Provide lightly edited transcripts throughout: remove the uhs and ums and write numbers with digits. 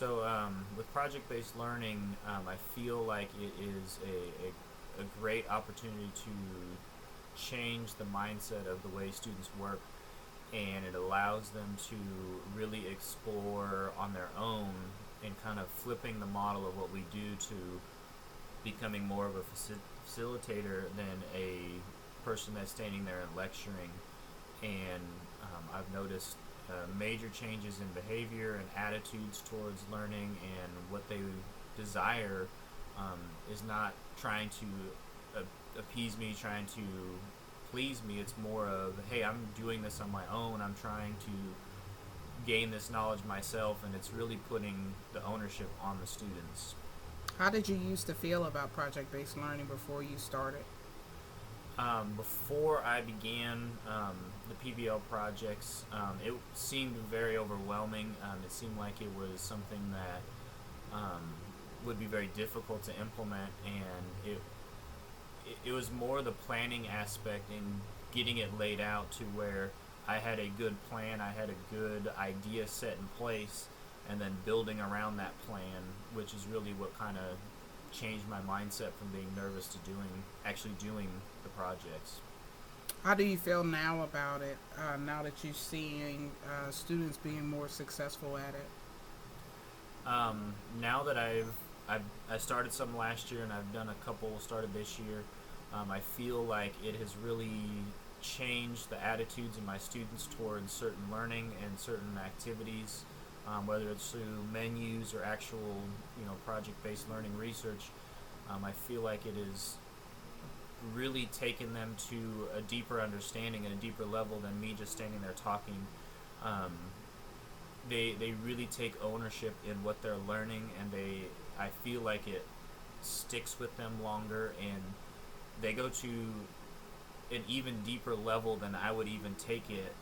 With project-based learning, I feel like it is a great opportunity to change the mindset of the way students work, and it allows them to really explore on their own and kind of flipping the model of what we do to becoming more of a facilitator than a person that's standing there and lecturing. And I've noticed major changes in behavior and attitudes towards learning, and what they desire is not trying to appease me, trying to please me. It's more of, hey, I'm doing this on my own. I'm trying to gain this knowledge myself, and it's really putting the ownership on the students. How did you used to feel about project-based learning before you started? Before I began the PBL projects, it seemed very overwhelming. It seemed like it was something that would be very difficult to implement, and it was more the planning aspect and getting it laid out to where I had a good plan, I had a good idea set in place, and then building around that plan, which is really what kind of changed my mindset from being nervous to actually doing the projects. How do you feel now about it? Now that you're seeing students being more successful at it? Now that I started some last year and I've done a couple started this year, I feel like it has really changed the attitudes of my students towards certain learning and certain activities, whether it's through menus or actual, project-based learning research. I feel like it has really taken them to a deeper understanding and a deeper level than me just standing there talking. Um, they really take ownership in what they're learning, and I feel like it sticks with them longer, and they go to an even deeper level than I would even take it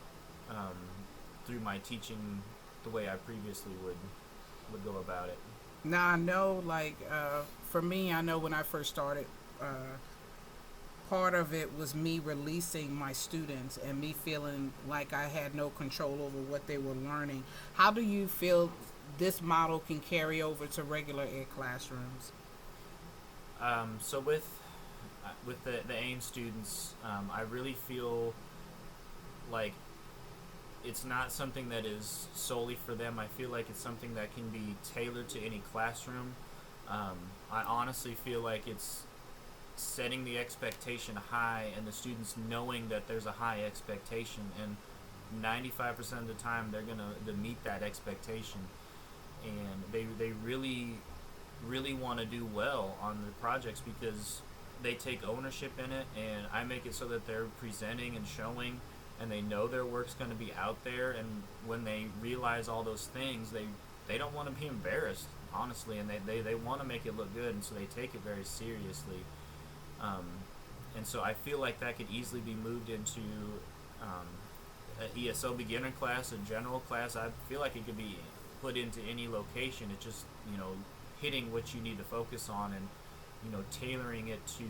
um, through my teaching the way I previously would go about it. Now I know, like for me, I know when I first started, part of it was me releasing my students and me feeling like I had no control over what they were learning. How do you feel this model can carry over to regular ed classrooms? So with the AIM students, I really feel like it's not something that is solely for them. I feel like it's something that can be tailored to any classroom. I honestly feel like it's setting the expectation high and the students knowing that there's a high expectation, and 95% of the time they're going to meet that expectation, and they really want to do well on the projects because they take ownership in it, and I make it so that they're presenting and showing, and they know their work's going to be out there, and when they realize all those things, they don't want to be embarrassed, honestly, and they want to make it look good, and so they take it very seriously. um, and so I feel like that could easily be moved into um, an ESL beginner class, a general class. I feel like it could be put into any location. It's just, hitting what you need to focus on, and tailoring it to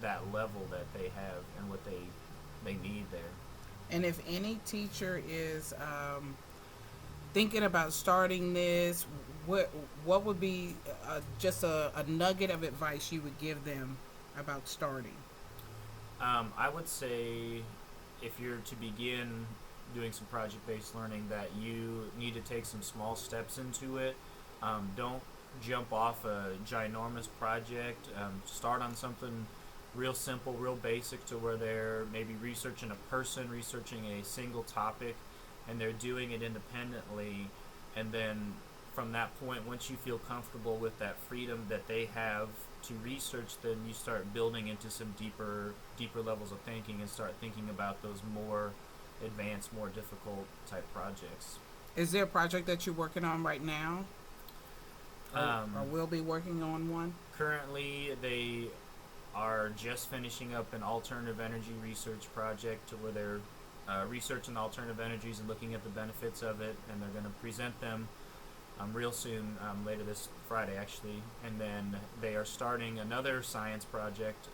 that level that they have and what they need there. And if any teacher is thinking about starting this, what would be just a nugget of advice you would give them about starting? I would say if you're to begin doing some project-based learning, that you need to take some small steps into it. Don't jump off a ginormous project. Start on something real simple, real basic, to where they're maybe researching a person, researching a single topic, and they're doing it independently. And then from that point, once you feel comfortable with that freedom that they have to research, then you start building into some deeper levels of thinking, and start thinking about those more advanced, more difficult type projects. Is there a project that you're working on right now, or Um, will be working on one? Currently, they are just finishing up an alternative energy research project, to where they're researching alternative energies and looking at the benefits of it, and they're going to present them real soon, later this Friday actually. And then they are starting another science project,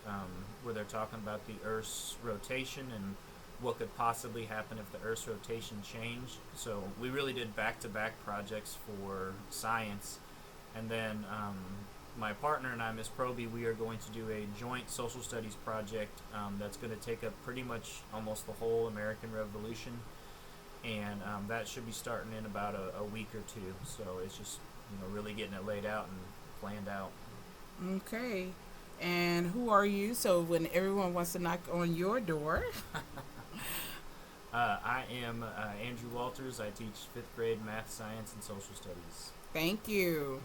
where they're talking about the Earth's rotation and what could possibly happen if the Earth's rotation changed. So we really did back-to-back projects for science, and then my partner and I, Miss Proby, we are going to do a joint social studies project that's going to take up pretty much almost the whole American Revolution, and that should be starting in about a week or two. So it's just really getting it laid out and planned out. Okay. And who are you? So when everyone wants to knock on your door. I am Andrew Walters. I teach 5th grade math, science, and social studies. Thank you.